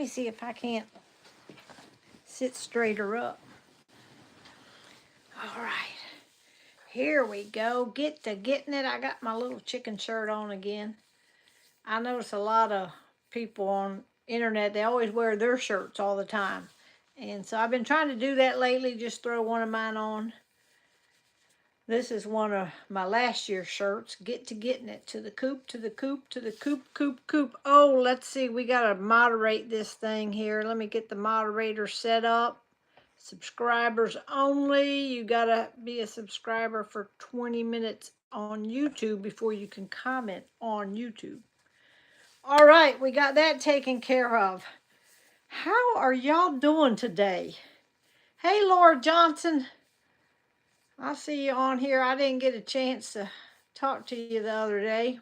me see if I can't sit straighter up. All right. Here we go. Get to getting it. I got my little chicken shirt on again. I notice a lot of people on internet, they always wear their shirts all the time. And so I've been trying to do that lately, just throw one of mine on. This is one of my last year's shirts. Get to getting it. To the coop, to the coop, to the coop, coop, coop. Oh, let's see. We got to moderate this thing here. Let me get the moderator set up. Subscribers only. You got to be a subscriber for 20 minutes on YouTube before you can comment on YouTube. All right, we got that taken care of. How are y'all doing today? Hey, Laura Johnson. I see you on here. I didn't get a chance to talk to you the other day.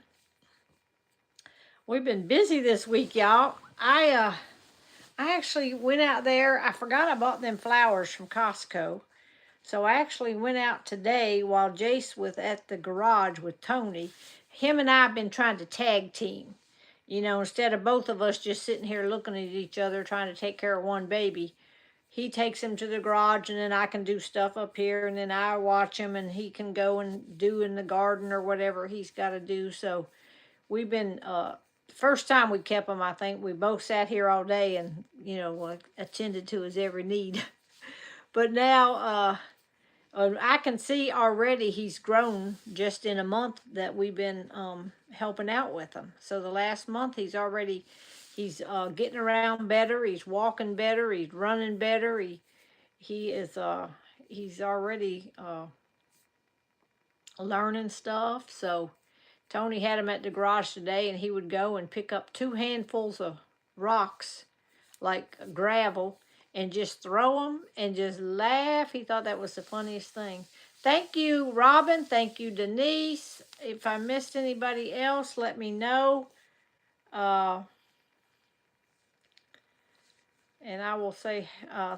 We've been busy this week, y'all. I actually went out there. I forgot I bought them flowers from Costco. So I actually went out today while Jace was at the garage with Tony. Him and I have been trying to tag team. You know, instead of both of us just sitting here looking at each other trying to take care of one baby. He takes him to the garage and then I can do stuff up here and then I watch him and he can go and do in the garden or whatever he's got to do. So we've been, first time we kept him, I think we both sat here all day and, you know, attended to his every need. But now I can see already he's grown just in a month that we've been helping out with him. So the last month he's getting around better. He's walking better. He's running better. He's already learning stuff. So Tony had him at the garage today, and he would go and pick up 2 handfuls of rocks, like gravel, and just throw them and just laugh. He thought that was the funniest thing. Thank you, Robin. Thank you, Denise. If I missed anybody else, let me know. And I will say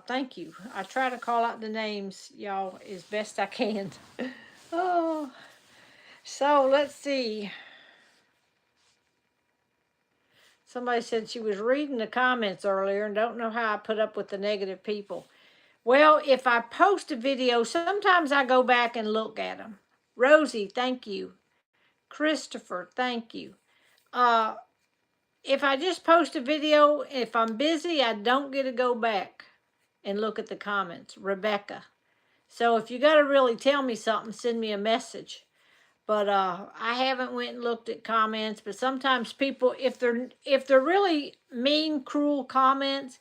thank you. I try to call out the names, y'all, as best I can. Oh, so let's see. Somebody said she was reading the comments earlier and don't know how I put up with the negative people. Well, if I post a video, sometimes I go back and look at them. Rosie, thank you. Christopher, thank you. If I just post a video, if I'm busy, I don't get to go back and look at the comments. Rebecca. So if you got to really tell me something, send me a message. But I haven't went and looked at comments. But sometimes people, if they're really mean, cruel comments,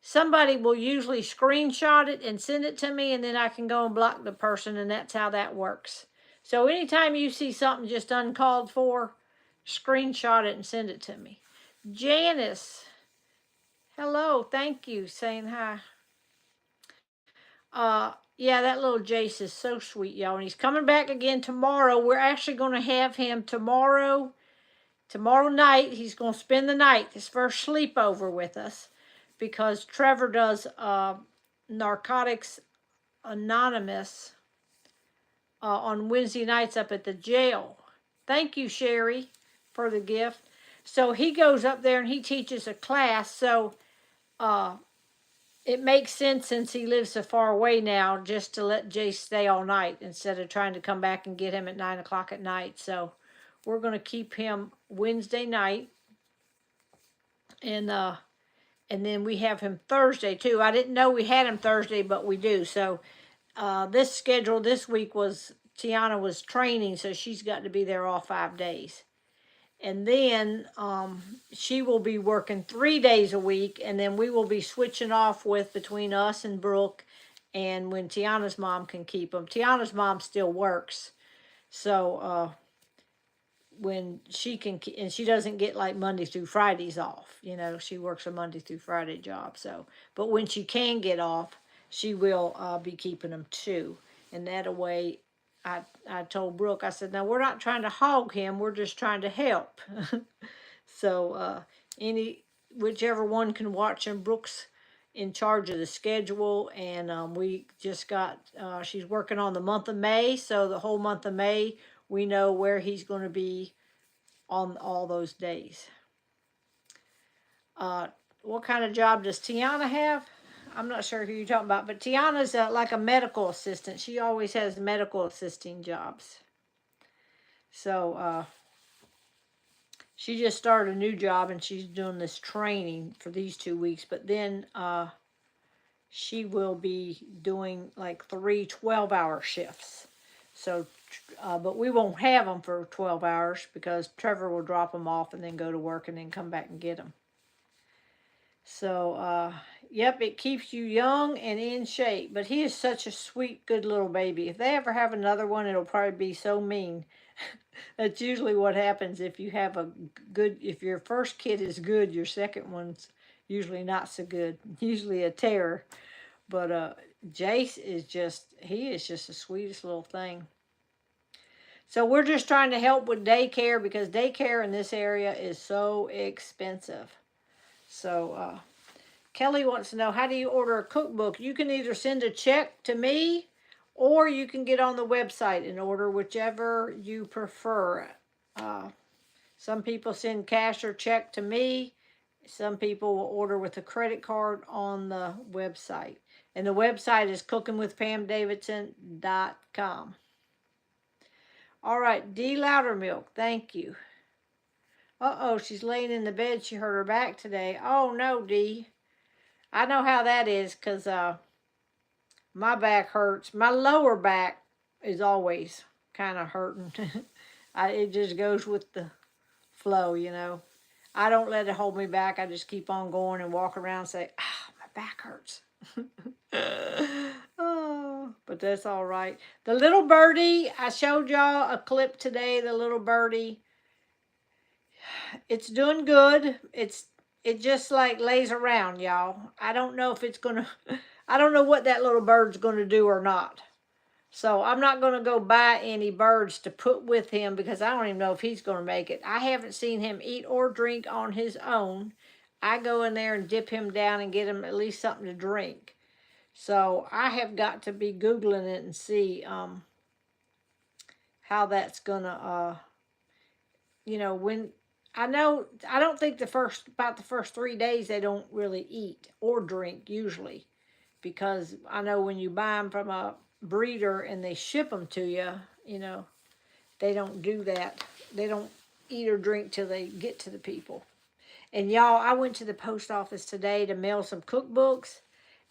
somebody will usually screenshot it and send it to me, and then I can go and block the person, and that's how that works. So anytime you see something just uncalled for, screenshot it and send it to me. Janice, hello, thank you, saying hi. Yeah, that little Jace is so sweet, y'all, and he's coming back again tomorrow. We're actually going to have him tomorrow night. He's going to spend the night, his first sleepover with us, because Trevor does Narcotics Anonymous on Wednesday nights up at the jail. Thank you, Sherry, for the gift. So he goes up there and he teaches a class. So it makes sense, since he lives so far away now, just to let Jay stay all night instead of trying to come back and get him at 9 o'clock at night. So we're going to keep him Wednesday night. And then we have him Thursday too. I didn't know we had him Thursday, but we do. So this schedule this week was, Tiana was training, so she's got to be there all 5 days. And then she will be working 3 days a week, and then we will be switching off with between us and Brooke, and when Tiana's mom can keep them. Tiana's mom still works, so when she can, and she doesn't get like Monday through Fridays off. You know, she works a Monday through Friday job. So, but when she can get off, she will be keeping them too. And that way, I told Brooke, I said, now we're not trying to hog him, we're just trying to help. So whichever one can watch him, Brooke's in charge of the schedule, and we just got, she's working on the month of May, so the whole month of May, we know where he's going to be on all those days. what kind of job does Tiana have? I'm not sure who you're talking about, but Tiana's like a medical assistant. She always has medical assisting jobs. So she just started a new job and she's doing this training for these 2 weeks. But then she will be doing like 3 12-hour shifts. So, but we won't have them for 12 hours because Trevor will drop them off and then go to work and then come back and get them. So, yep, it keeps you young and in shape. But he is such a sweet, good little baby. If they ever have another one, it'll probably be so mean. That's usually what happens if you have a good, if your first kid is good, your second one's usually not so good. Usually a terror. But Jace is he is just the sweetest little thing. So we're just trying to help with daycare because daycare in this area is so expensive. So Kelly wants to know, how do you order a cookbook? You can either send a check to me or you can get on the website and order, whichever you prefer. Some people send cash or check to me. Some people will order with a credit card on the website. And the website is cookingwithpamdavidson.com. All right, D. Loudermilk, thank you. Uh-oh, she's laying in the bed. She hurt her back today. Oh, no, D. I know how that is because my back hurts. My lower back is always kind of hurting. It just goes with the flow, you know. I don't let it hold me back. I just keep on going and walk around and say, my back hurts. Oh, but that's all right. The little birdie, I showed y'all a clip today. The little birdie, it's doing good. It just like lays around, y'all. I don't know if it's gonna. I don't know what that little bird's gonna do or not. So I'm not gonna go buy any birds to put with him because I don't even know if he's gonna make it. I haven't seen him eat or drink on his own. I go in there and dip him down and get him at least something to drink. So I have got to be Googling it and see how that's gonna when I don't think about the first 3 days they don't really eat or drink usually, because I know when you buy them from a breeder and they ship them to you, they don't do that. They don't eat or drink till they get to the people. And y'all, I went to the post office today to mail some cookbooks.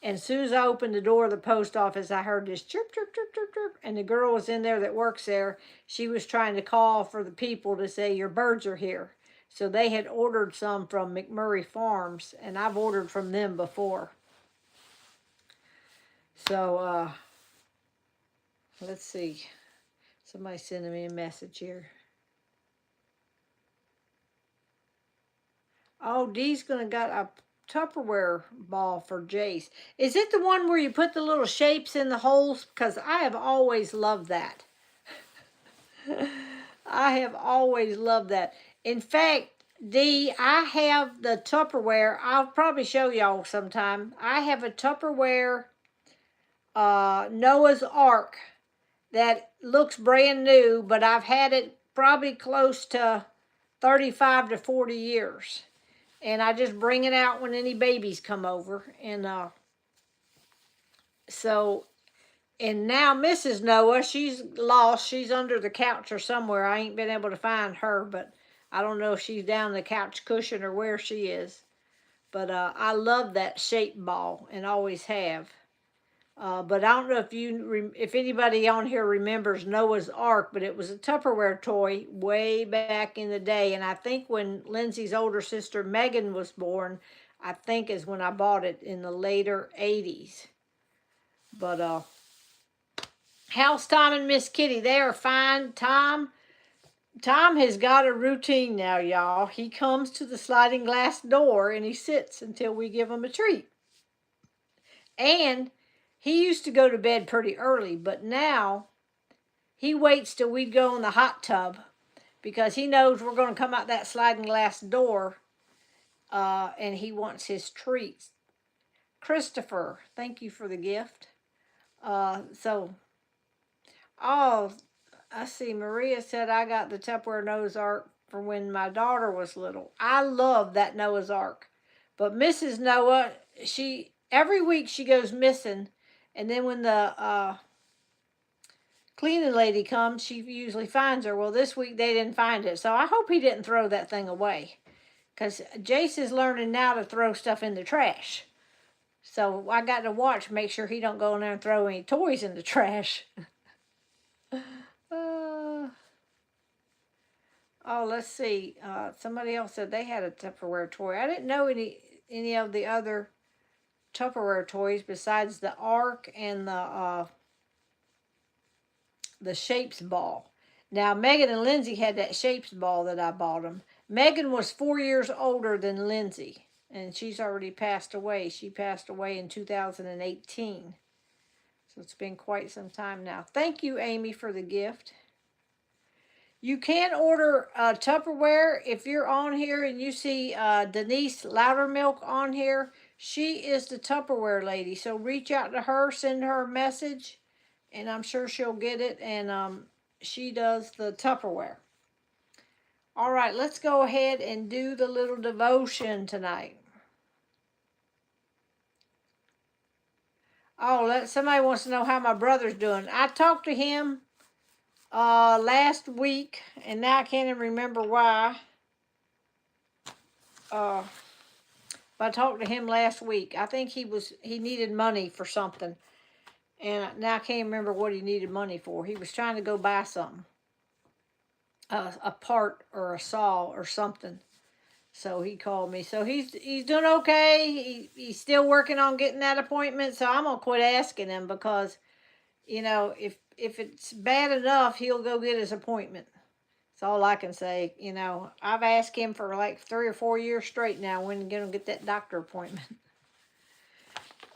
And as soon as I opened the door of the post office, I heard this chirp, chirp, chirp, chirp, chirp. And the girl was in there that works there. She was trying to call for the people to say, your birds are here. So they had ordered some from McMurray Farms, and I've ordered from them before. So, let's see. Somebody's sending me a message here. Oh, Dee's gonna got a Tupperware ball for Jace. Is it the one where you put the little shapes in the holes? Because I have always loved that. I have always loved that. In fact, Dee, I have the Tupperware. I'll probably show y'all sometime. I have a Tupperware Noah's Ark that looks brand new, but I've had it probably close to 35 to 40 years. And I just bring it out when any babies come over. And and now Mrs. Noah, she's lost. She's under the couch or somewhere. I ain't been able to find her, but I don't know if she's down the couch cushion or where she is. But I love that shape ball and always have. But I don't know if anybody on here remembers Noah's Ark, but it was a Tupperware toy way back in the day. And I think when Lindsay's older sister Megan was born, I think is when I bought it in the later 80s. But how's Tom and Miss Kitty? They are fine. Tom has got a routine now, y'all. He comes to the sliding glass door and he sits until we give him a treat. And he used to go to bed pretty early, but now he waits till we go in the hot tub because he knows we're going to come out that sliding glass door, and he wants his treats. Christopher, thank you for the gift. I see. Maria said I got the Tupperware Noah's Ark for when my daughter was little. I love that Noah's Ark, But Mrs. Noah, every week she goes missing, and then when the cleaning lady comes, she usually finds her. Well, this week they didn't find it, so I hope he didn't throw that thing away, because Jace is learning now to throw stuff in the trash. So I got to watch, make sure he don't go in there and throw any toys in the trash. Oh, let's see. Somebody else said they had a Tupperware toy. I didn't know any of the other Tupperware toys besides the Ark and the Shapes ball. Now, Megan and Lindsay had that Shapes ball that I bought them. Megan was 4 years older than Lindsay, and she's already passed away. She passed away in 2018. So it's been quite some time now. Thank you, Amy, for the gift. You can order Tupperware if you're on here and you see Denise Loudermilk on here. She is the Tupperware lady. So reach out to her, send her a message, and I'm sure she'll get it. And she does the Tupperware. All right, let's go ahead and do the little devotion tonight. Oh, somebody wants to know how my brother's doing. I talked to him last week, and now I can't even remember why. But I talked to him last week. I think he needed money for something, and now I can't remember what he needed money for. He was trying to go buy something, a part or a saw or something. So he called me. So he's doing okay. He's still working on getting that appointment. So I'm gonna quit asking him, because, if it's bad enough, he'll go get his appointment. That's all I can say. I've asked him for like 3 or 4 years straight now when he's gonna get that doctor appointment.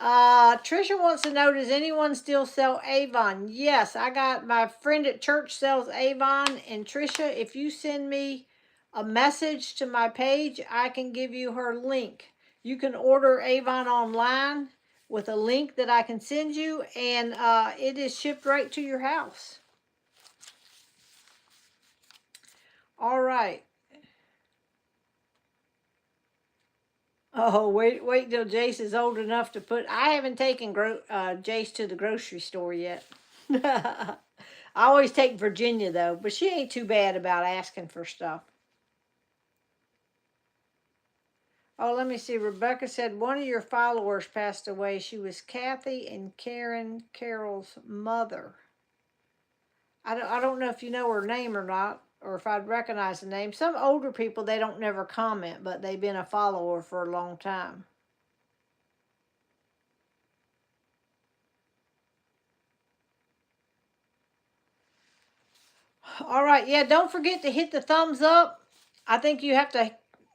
Trisha wants to know, does anyone still sell Avon? Yes, I got my friend at church sells Avon, and Trisha, if you send me a message to my page, I can give you her link. You can order Avon online with a link that I can send you, and it is shipped right to your house. All right. Oh, wait till Jace is old enough to put. I haven't taken Jace to the grocery store yet. I always take Virginia though, but she ain't too bad about asking for stuff. Oh, let me see. Rebecca said one of your followers passed away. She was Kathy and Karen Carroll's mother. I don't know if you know her name or not, or if I'd recognize the name. Some older people, they don't never comment, but they've been a follower for a long time. All right, yeah, don't forget to hit the thumbs up. I think you have to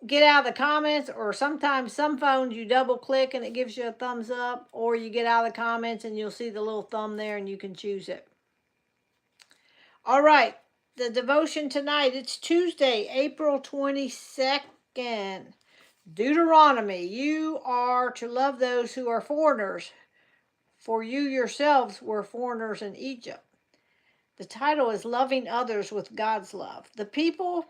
get out of the comments, or sometimes some phones you double click and it gives you a thumbs up, or you get out of the comments and you'll see the little thumb there and you can choose it. All right, the devotion tonight, it's Tuesday, April 22nd. Deuteronomy, you are to love those who are foreigners, for you yourselves were foreigners in Egypt. The title is Loving Others with God's Love. The people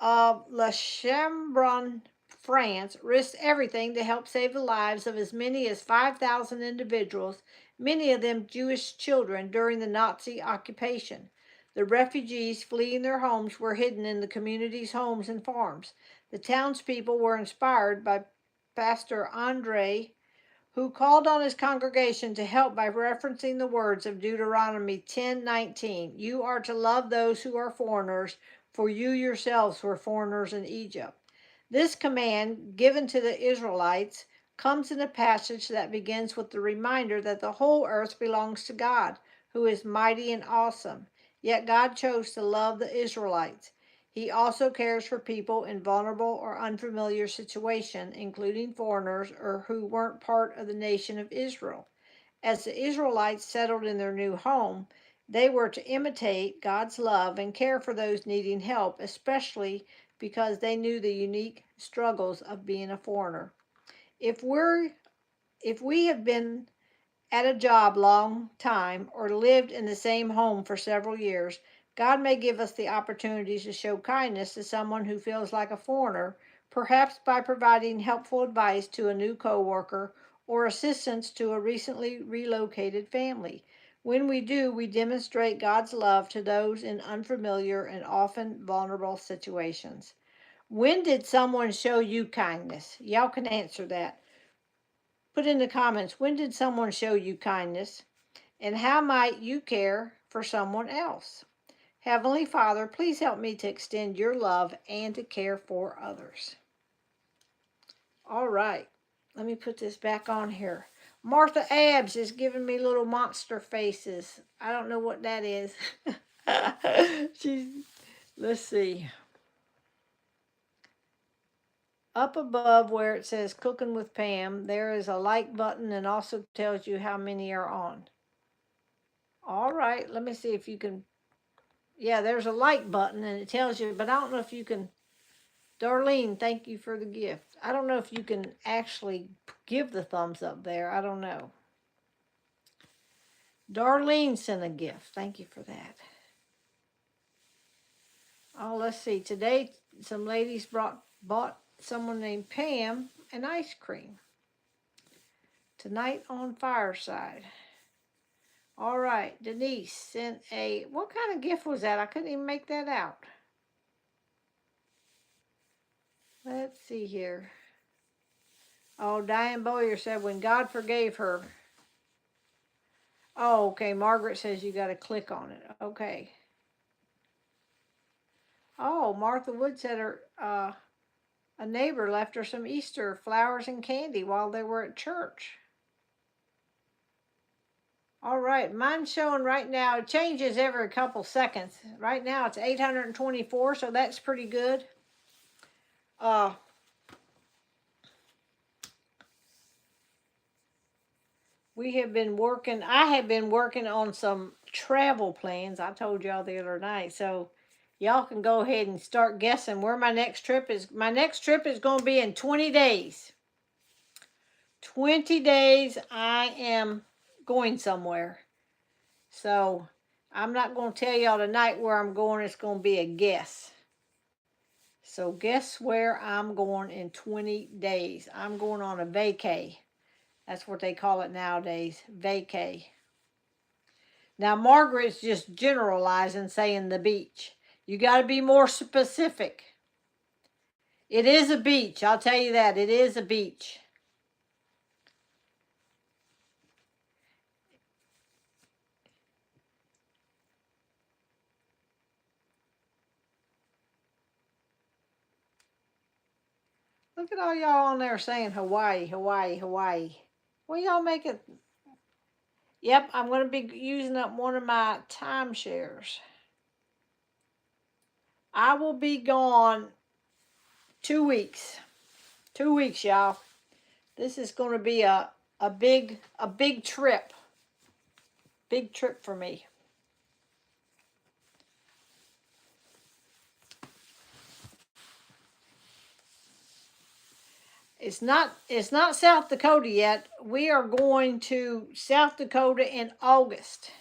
of Le Chambron, France, risked everything to help save the lives of as many as 5,000 individuals, many of them Jewish children, during the Nazi occupation. The refugees fleeing their homes were hidden in the community's homes and farms. The townspeople were inspired by Pastor Andre, who called on his congregation to help by referencing the words of Deuteronomy 10:19. You are to love those who are foreigners, for you yourselves were foreigners in Egypt. This command, given to the Israelites, comes in a passage that begins with the reminder that the whole earth belongs to God, who is mighty and awesome. Yet God chose to love the Israelites. He also cares for people in vulnerable or unfamiliar situations, including foreigners or who weren't part of the nation of Israel. As the Israelites settled in their new home, they were to imitate God's love and care for those needing help, especially because they knew the unique struggles of being a foreigner. If we have been at a job long time or lived in the same home for several years, God may give us the opportunity to show kindness to someone who feels like a foreigner, perhaps by providing helpful advice to a new coworker or assistance to a recently relocated family. When we do, we demonstrate God's love to those in unfamiliar and often vulnerable situations. When did someone show you kindness? Y'all can answer that. Put in the comments, when did someone show you kindness? And how might you care for someone else? Heavenly Father, please help me to extend your love and to care for others. All right, let me put this back on here. Martha Abbs is giving me little monster faces. I don't know what that is. Let's see. Up above where it says Cooking with Pam, there is a like button and also tells you how many are on. All right, let me see if you can. Yeah, there's a like button and it tells you, but I don't know if you can. Darlene, thank you for the gift. I don't know if you can actually give the thumbs up there. I don't know. Darlene sent a gift. Thank you for that. Oh, let's see. Today, some ladies bought someone named Pam an ice cream. Tonight on Fireside. All right, Denise sent a, what kind of gift was that? I couldn't even make that out. Let's see here. Oh, Diane Boyer said when God forgave her. Oh, okay. Margaret says you got to click on it. Okay. Oh, Martha Wood said her a neighbor left her some Easter flowers and candy while they were at church. All right, mine's showing right now. It changes every couple seconds. Right now it's 824, so that's pretty good. We have been working, I have been working on some travel plans. I told y'all the other night. So y'all can go ahead and start guessing where my next trip is. My next trip is going to be in 20 days. 20 days I am going somewhere. So I'm not going to tell y'all tonight where I'm going. It's going to be a guess. So guess where I'm going in 20 days. I'm going on a vacay. That's what they call it nowadays, vacay. Now, Margaret's just generalizing, saying the beach. You got to be more specific. It is a beach. I'll tell you that. It is a beach. Look at all y'all on there saying Hawaii, Hawaii, Hawaii. Well, y'all make it. Yep, I'm going to be using up one of my timeshares. I will be gone 2 weeks. 2 weeks, y'all. This is going to be a big trip. Big trip for me. It's not South Dakota yet. We are going to South Dakota in August.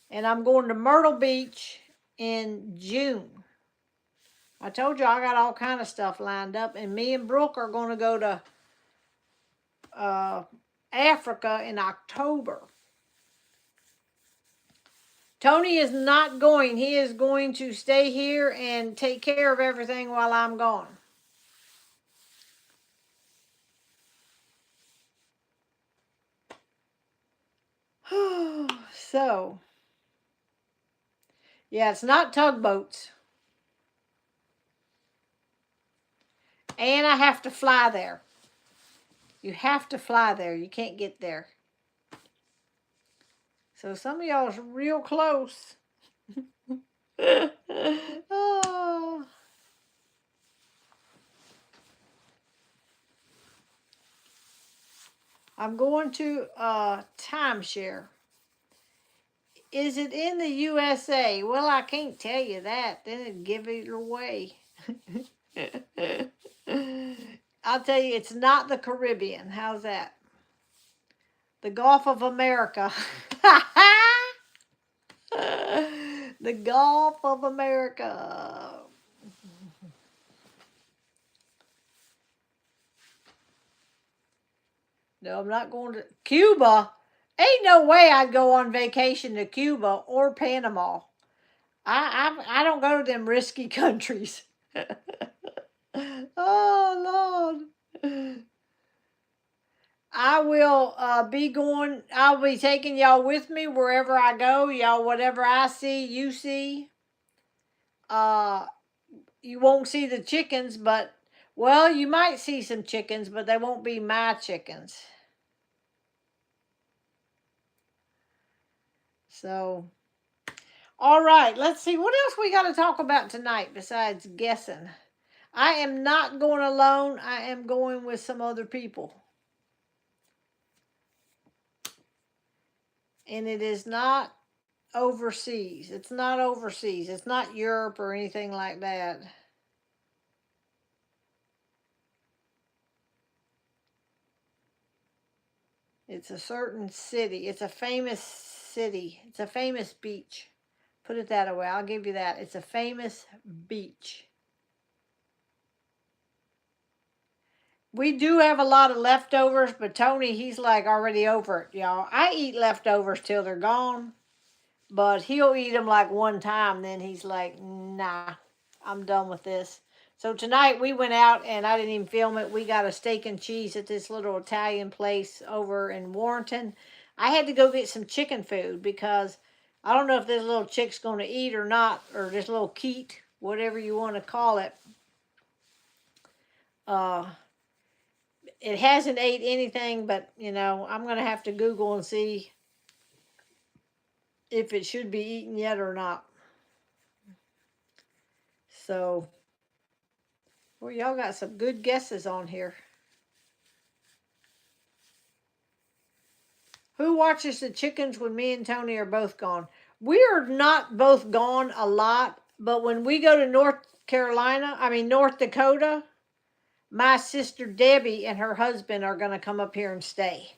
And I'm going to Myrtle Beach in June. I told you I got all kind of stuff lined up, and me and Brooke are going to go to Africa in October. Tony is not going. He is going to stay here and take care of everything while I'm gone. So, yeah, it's not tugboats. And I have to fly there. You have to fly there. You can't get there. So some of y'all is real close. Oh. I'm going to timeshare. Is it in the USA? Well, I can't tell you that. Then it'd give it away. I'll tell you, it's not the Caribbean. How's that? The Gulf of America. The Gulf of America. No, I'm not going to Cuba. Ain't no way I'd go on vacation to Cuba or Panama. I don't go to them risky countries. Oh Lord. I will be going. I'll be taking y'all with me wherever I go. Y'all, whatever I see, you see. Uh, you won't see the chickens, but well, you might see some chickens, but they won't be my chickens. So, all right, let's see what else we got to talk about tonight besides guessing. I am not going alone. I am going with some other people. And it is not overseas. It's not overseas. It's not Europe or anything like that. It's a certain city. It's a famous city. It's a famous beach. Put it that way. I'll give you that. It's a famous beach. We do have a lot of leftovers, but Tony, he's like already over it, y'all. I eat leftovers till they're gone, but he'll eat them like one time. Then he's like, nah, I'm done with this. So tonight we went out and I didn't even film it. We got a steak and cheese at this little Italian place over in Warrenton. I had to go get some chicken food because I don't know if this little chick's going to eat or not, or this little Keat, whatever you want to call it. It hasn't ate anything, but you know, I'm going to have to Google and see if it should be eaten yet or not. So, well, y'all got some good guesses on here. Who watches the chickens when me and Tony are both gone? We are not both gone a lot, but when we go to North Dakota, my sister Debbie and her husband are going to come up here and stay.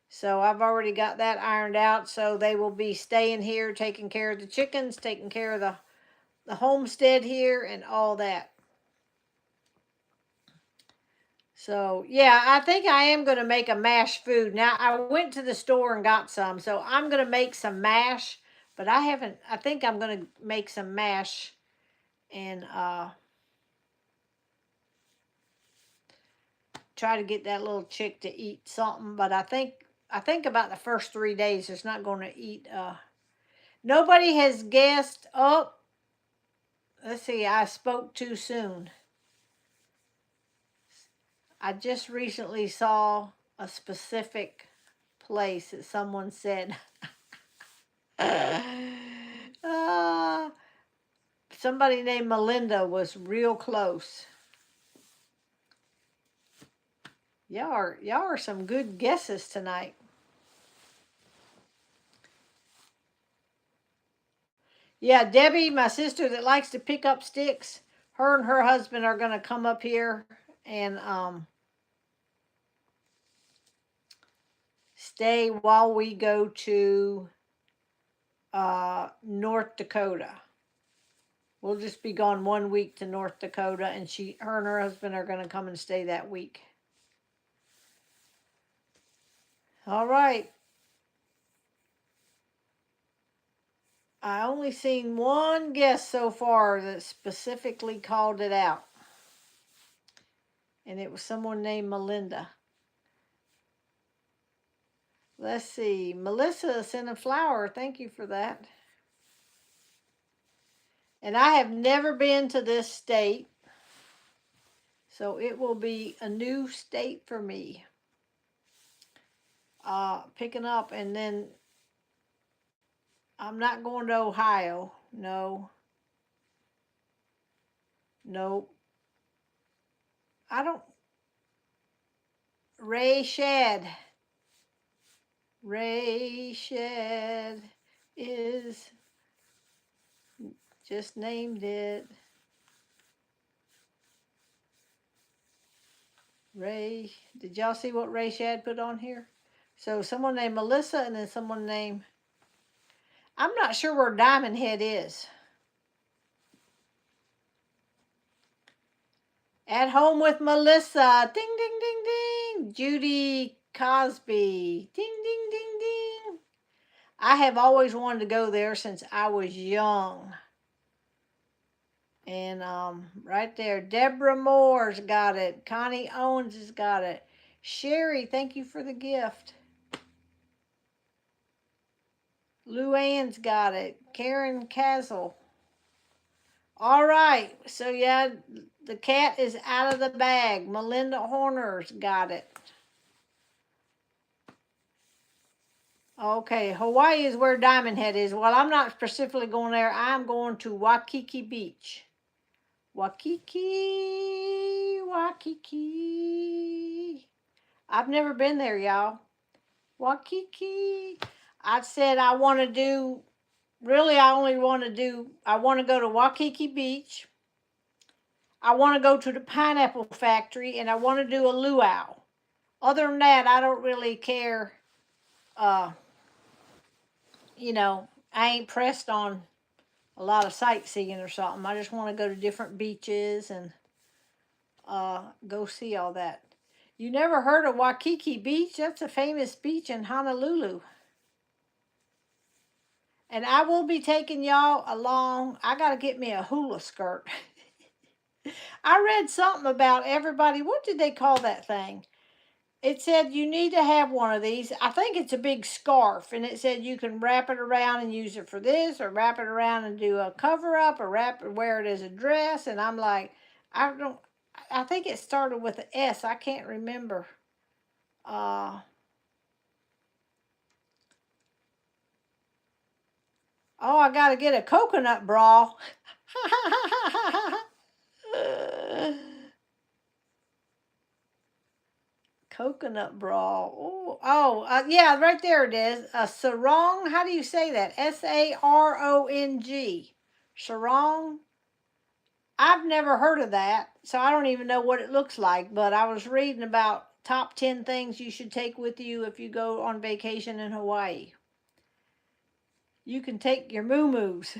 So I've already got that ironed out. So they will be staying here, taking care of the chickens, taking care of the homestead here and all that. So yeah, I think I am going to make a mash food. Now I went to the store and got some, so I'm going to make some mash, but I think I'm going to make some mash and try to get that little chick to eat something, but I think about the first 3 days it's not going to eat. Nobody has guessed. Oh, let's see, I spoke too soon. I just recently saw a specific place that someone said. Somebody named Melinda was real close. Y'all are some good guesses tonight. Yeah, Debbie, my sister that likes to pick up sticks, her and her husband are going to come up here and stay while we go to North Dakota. We'll just be gone 1 week to North Dakota, and her and her husband are going to come and stay that week. All right. I only seen one guess so far that specifically called it out. And it was someone named Melinda. Let's see. Melissa sent a flower. Thank you for that. And I have never been to this state, so it will be a new state for me. Picking up, and then I'm not going to Ohio. No. Nope. I don't. Ray Shad. Ray Shad is just named it. Ray, did y'all see what Ray Shad put on here? So someone named Melissa and then someone named, I'm not sure where Diamond Head is. At home with Melissa. Ding, ding, ding, ding. Judy Cosby. Ding, ding, ding, ding. I have always wanted to go there since I was young. And right there, Deborah Moore's got it. Connie Owens has got it. Sherry, thank you for the gift. Luann's got it. Karen Castle. All right. So yeah, the cat is out of the bag. Melinda Horner's got it. Okay, Hawaii is where Diamond Head is. Well, I'm not specifically going there. I'm going to Waikiki Beach. Waikiki, Waikiki. I've never been there, y'all. Waikiki. I said I want to do, really, I want to go to Waikiki Beach. I want to go to the Pineapple Factory, and I want to do a luau. Other than that, I don't really care. You know, I ain't pressed on a lot of sightseeing or something. I just want to go to different beaches and go see all that. You never heard of Waikiki Beach? That's a famous beach in Honolulu. And I will be taking y'all along. I got to get me a hula skirt. I read something about everybody. What did they call that thing? It said you need to have one of these. I think it's a big scarf. And it said you can wrap it around and use it for this, or wrap it around and do a cover up, or wear it as a dress. And I'm like, I think it started with an S. I can't remember. Oh, I got to get a coconut bra. Coconut bra. Yeah, right there it is. A sarong. How do you say that? Sarong. Sarong. I've never heard of that, so I don't even know what it looks like. But I was reading about top 10 things you should take with you if you go on vacation in Hawaii. You can take your moo-moos.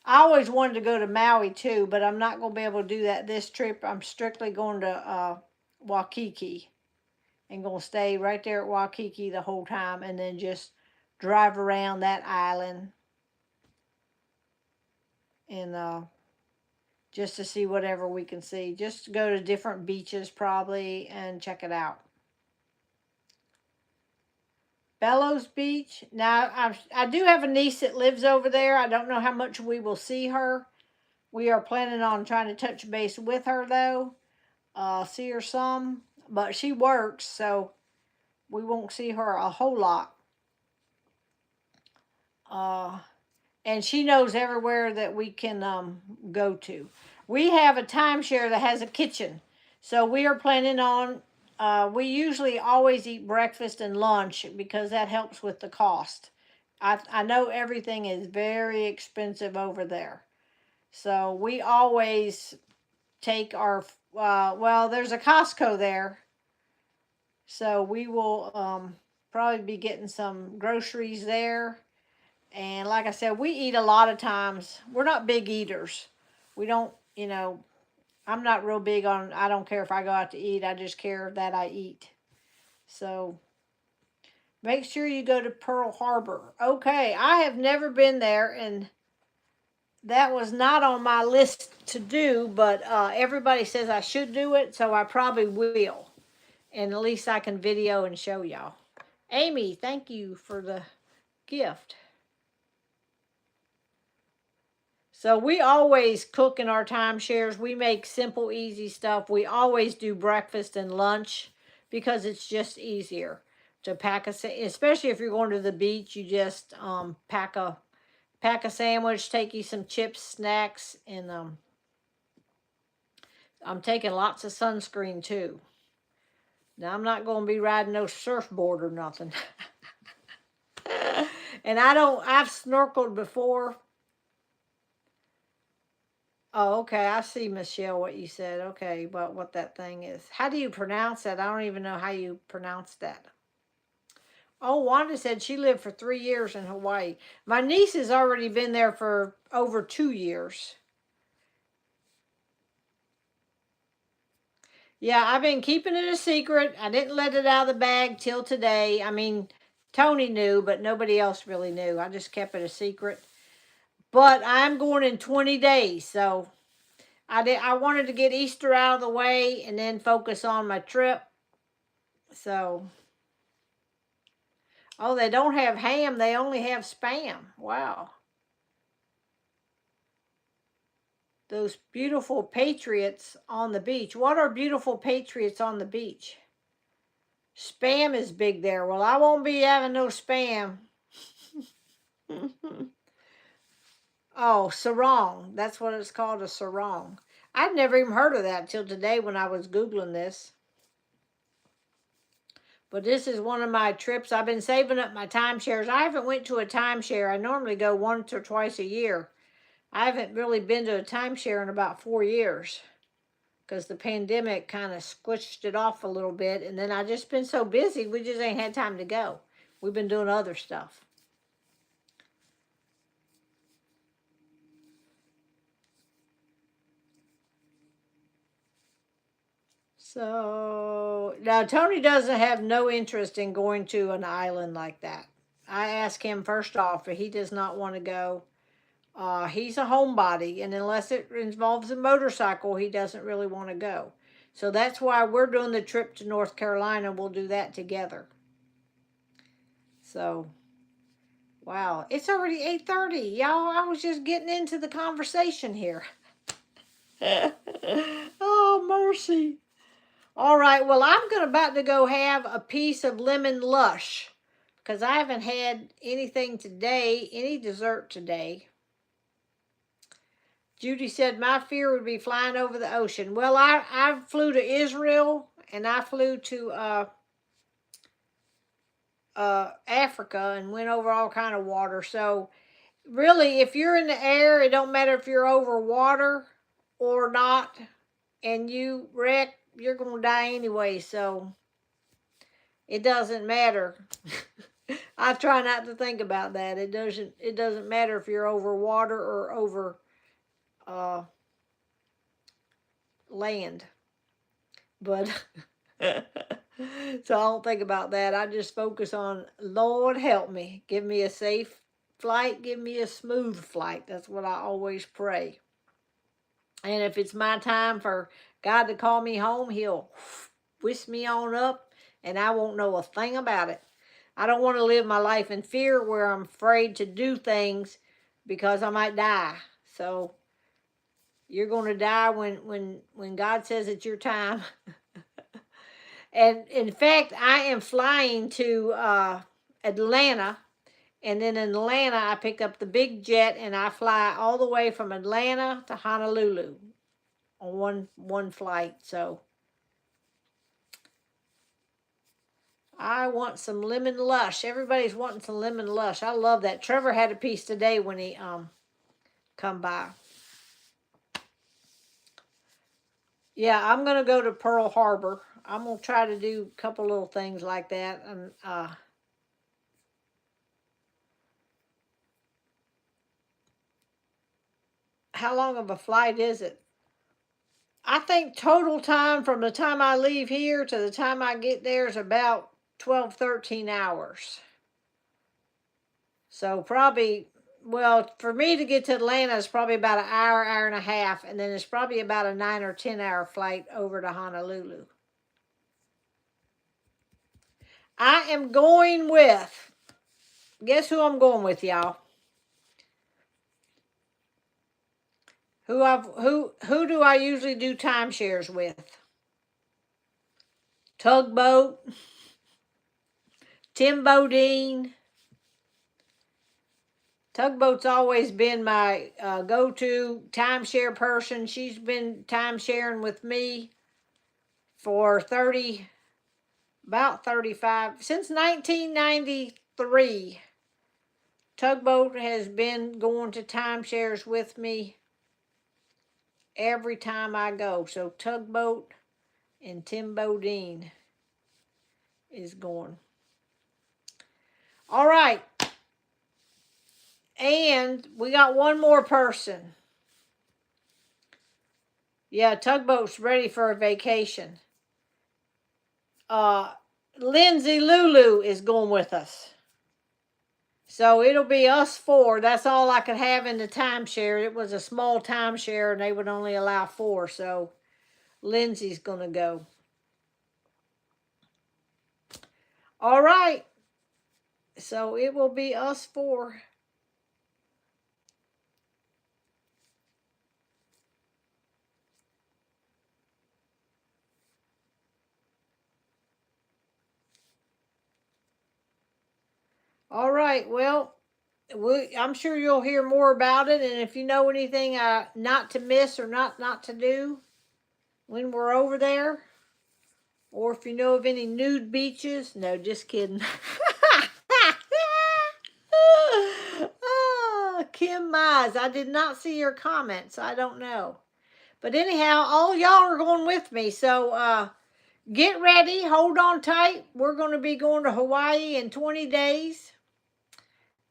I always wanted to go to Maui too, but I'm not going to be able to do that this trip. I'm strictly going to Waikiki and going to stay right there at Waikiki the whole time, and then just drive around that island and just to see whatever we can see. Just go to different beaches probably and check it out. Bellows Beach. Now, I do have a niece that lives over there. I don't know how much we will see her. We are planning on trying to touch base with her, though. See her some. But she works, so we won't see her a whole lot. And she knows everywhere that we can go to. We have a timeshare that has a kitchen. So we are planning on, we usually always eat breakfast and lunch because that helps with the cost. I know everything is very expensive over there. So we always take our, well, there's a Costco there. So we will probably be getting some groceries there. And like I said, we eat a lot of times. We're not big eaters. We don't, I'm not real big on, I don't care if I go out to eat. I just care that I eat. So make sure you go to Pearl Harbor. Okay, I have never been there, and that was not on my list to do, but everybody says I should do it, so I probably will. And at least I can video and show y'all. Amy, thank you for the gift. So we always cook in our timeshares. We make simple, easy stuff. We always do breakfast and lunch because it's just easier to pack especially if you're going to the beach. You just pack a sandwich, take you some chips, snacks, and I'm taking lots of sunscreen too. Now I'm not going to be riding no surfboard or nothing. And I've snorkeled before. Oh, okay. I see, Michelle, what you said. Okay, but what that thing is. How do you pronounce that? I don't even know how you pronounce that. Oh, Wanda said she lived for 3 years in Hawaii. My niece has already been there for over 2 years. Yeah, I've been keeping it a secret. I didn't let it out of the bag till today. I mean, Tony knew, but nobody else really knew. I just kept it a secret. But I'm going in 20 days, so I wanted to get Easter out of the way and then focus on my trip. So, oh, they don't have ham, they only have spam. Wow. Those beautiful patriots on the beach. What are beautiful patriots on the beach? Spam is big there. Well, I won't be having no spam. Oh, sarong. That's what it's called, a sarong. I'd never even heard of that till today when I was Googling this. But this is one of my trips. I've been saving up my timeshares. I haven't went to a timeshare. I normally go once or twice a year. I haven't really been to a timeshare in about 4 years because the pandemic kind of squished it off a little bit. And then I just been so busy, we just ain't had time to go. We've been doing other stuff. So now Tony doesn't have no interest in going to an island like that. I asked him first off, but he does not want to go. He's a homebody, and unless it involves a motorcycle, he doesn't really want to go. So that's why we're doing the trip to North Carolina. We'll do that together. So, wow, it's already 8:30, y'all. I was just getting into the conversation here. Oh, mercy. All right, well, about to go have a piece of lemon lush because I haven't had anything today, any dessert today. Judy said, my fear would be flying over the ocean. Well, I flew to Israel and I flew to Africa and went over all kind of water. So really, if you're in the air, it don't matter if you're over water or not, and you wreck, you're going to die anyway. So it doesn't matter. I try not to think about that. It doesn't matter if you're over water or over land. But so I don't think about that. I just focus on, Lord help me. Give me a safe flight, give me a smooth flight. That's what I always pray. And if it's my time for God to call me home, he'll whisk me on up and I won't know a thing about it. I don't want to live my life in fear where I'm afraid to do things because I might die. So you're going to die when God says it's your time. And in fact, I am flying to Atlanta. And then in Atlanta, I pick up the big jet and I fly all the way from Atlanta to Honolulu on one flight. So I want some lemon lush. Everybody's wanting some lemon lush. I love that. Trevor had a piece today when he come by. Yeah, I'm gonna go to Pearl Harbor. I'm gonna try to do a couple little things like that. And how long of a flight is it? I think total time from the time I leave here to the time I get there is about 12, 13 hours. So probably, well, for me to get to Atlanta is probably about an hour, hour and a half, and then it's probably about a 9 or 10 hour flight over to Honolulu. I am going with, guess who I'm going with, y'all? Who do I usually do timeshares with? Tugboat, Tim Bodine. Tugboat's always been my go-to timeshare person. She's been timesharing with me for about 35, since 1993. Tugboat has been going to timeshares with me every time I go. So Tugboat and Tim Bodine is going. All right. And we got one more person. Yeah, Tugboat's ready for a vacation. Lindsay Lulu is going with us. So it'll be us four. That's all I could have in the timeshare. It was a small timeshare and they would only allow four. So Lindsay's going to go. All right. So it will be us four. All right. Well, I'm sure you'll hear more about it. And if you know anything not to miss or not to do when we're over there, or if you know of any nude beaches, no, just kidding. Kim Mize, I did not see your comments. I don't know. But anyhow, all y'all are going with me. So get ready. Hold on tight. We're going to be going to Hawaii in 20 days.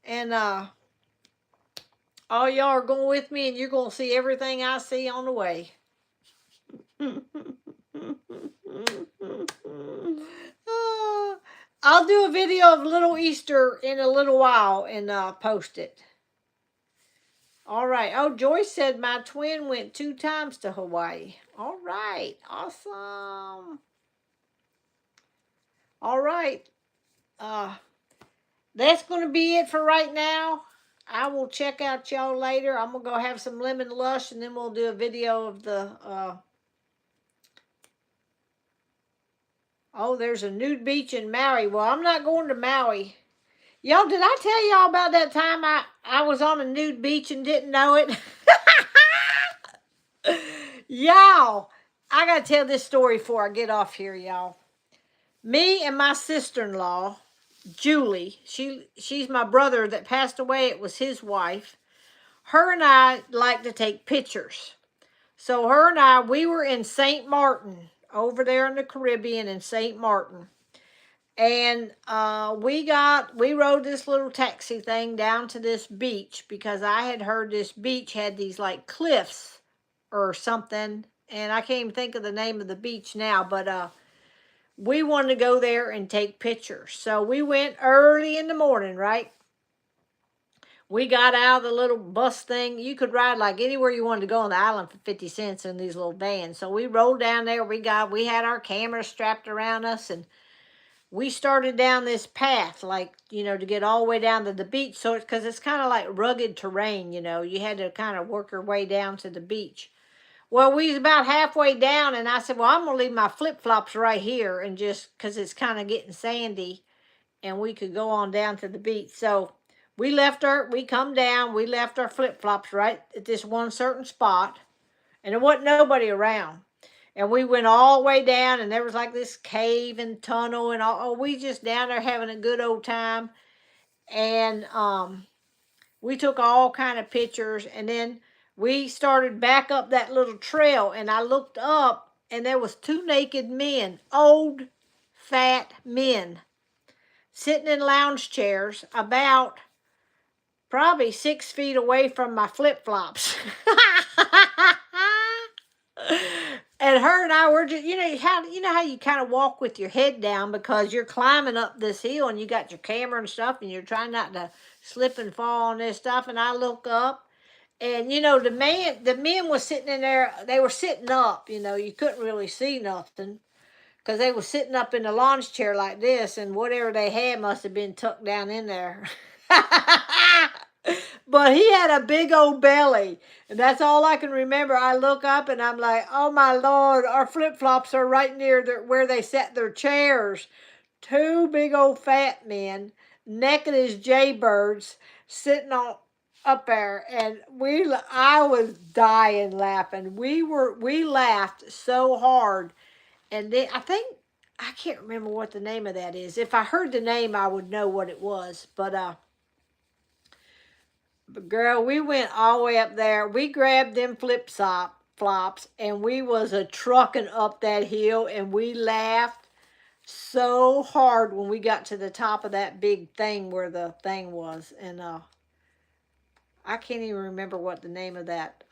And all y'all are going with me, and you're going to see everything I see on the way. I'll do a video of Little Easter in a little while and post it. All right. Oh, Joyce said my twin went 2 times to Hawaii. All right. Awesome. All right. That's going to be it for right now. I will check out y'all later. I'm going to go have some lemon lush, and then we'll do a video of the... Oh, there's a nude beach in Maui. Well, I'm not going to Maui. Y'all, did I tell y'all about that time I was on a nude beach and didn't know it? Y'all, I got to tell this story before I get off here, y'all. Me and my sister-in-law, Julie, she's my brother that passed away. It was his wife. Her and I like to take pictures. So her and I, we were in St. Martin, over there in the Caribbean in St. Martin. And we rode this little taxi thing down to this beach because I had heard this beach had these like cliffs or something. And I can't even think of the name of the beach now, but we wanted to go there and take pictures. So we went early in the morning, right? We got out of the little bus thing. You could ride like anywhere you wanted to go on the island for 50 cents in these little vans. So we rolled down there. We had our cameras strapped around us, and we started down this path, like, to get all the way down to the beach. So it's because it's kind of like rugged terrain, you had to kind of work your way down to the beach. Well, we was about halfway down, and I said, well, I'm going to leave my flip-flops right here, and just because it's kind of getting sandy, and we could go on down to the beach. So we come down, we left our flip-flops right at this one certain spot, and there wasn't nobody around. And we went all the way down, and there was like this cave and tunnel and all. Oh, we just down there having a good old time. And we took all kind of pictures, and then we started back up that little trail, and I looked up, and there was 2 naked men, old, fat men, sitting in lounge chairs about probably 6 feet away from my flip-flops. And her and I were just, how you kind of walk with your head down because you're climbing up this hill and you got your camera and stuff and you're trying not to slip and fall on this stuff. And I look up, and the men was sitting in there. They were sitting up. You couldn't really see nothing because they were sitting up in the lounge chair like this, and whatever they had must have been tucked down in there. But he had a big old belly, and that's all I can remember. I look up and I'm like, oh my Lord, our flip-flops are right near where they set their chairs. 2 big old fat men, naked as jaybirds, sitting up there, and I was dying laughing. We laughed so hard, and then I can't remember what the name of that is. If I heard the name, I would know what it was, but girl, we went all the way up there. We grabbed them flops, and we was a trucking up that hill, and we laughed so hard when we got to the top of that big thing where the thing was. And I can't even remember what the name of that.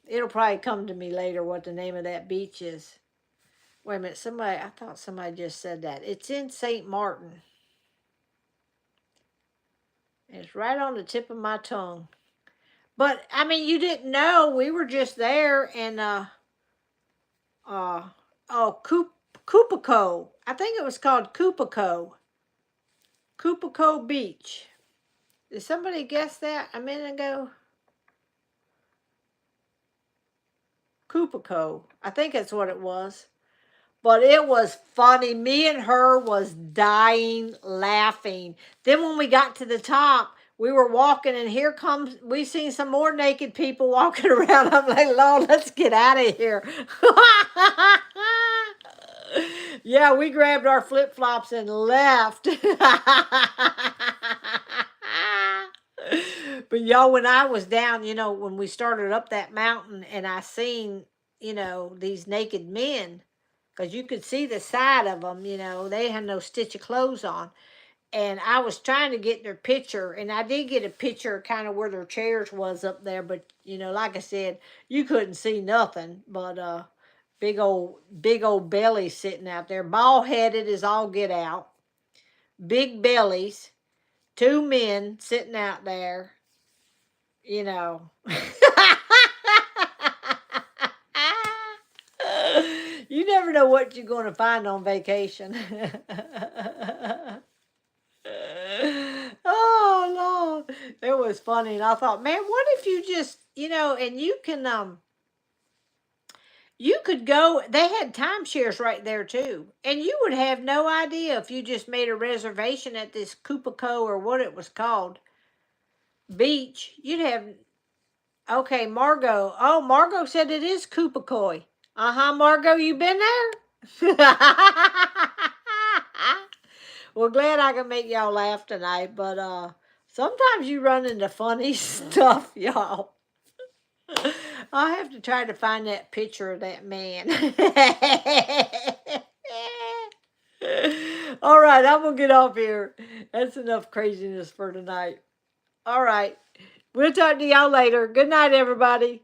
It'll probably come to me later what the name of that beach is. Wait a minute, I thought somebody just said that. It's in St. Martin. It's right on the tip of my tongue. But I mean, you didn't know we were just there, and uh oh, Cupico. I think it was called Cupico. Cupico Beach. Did somebody guess that a minute ago? Cupico. I think that's what it was. But it was funny. Me and her was dying laughing. Then when we got to the top, we were walking, and we seen some more naked people walking around. I'm like, Lord, let's get out of here. Yeah, we grabbed our flip-flops and left. But y'all, when I was down, when we started up that mountain, and I seen, these naked men, because you could see the side of them, they had no stitch of clothes on. And I was trying to get their picture, and I did get a picture kind of where their chairs was up there, but like I said, you couldn't see nothing but big old bellies sitting out there, bald headed as all get out, big bellies, two men sitting out there, you know. You never know what you're going to find on vacation. Oh Lord, it was funny, and I thought, man, what if you just, and you could go. They had timeshares right there too, and you would have no idea if you just made a reservation at this Cupico or what it was called beach. You'd have okay, Margot. Oh, Margot said it is Cupicoy. Margot, you been there? Well, glad I can make y'all laugh tonight, but sometimes you run into funny stuff, y'all. I'll have to try to find that picture of that man. All right, I'm gonna get off here. That's enough craziness for tonight. All right. We'll talk to y'all later. Good night, everybody.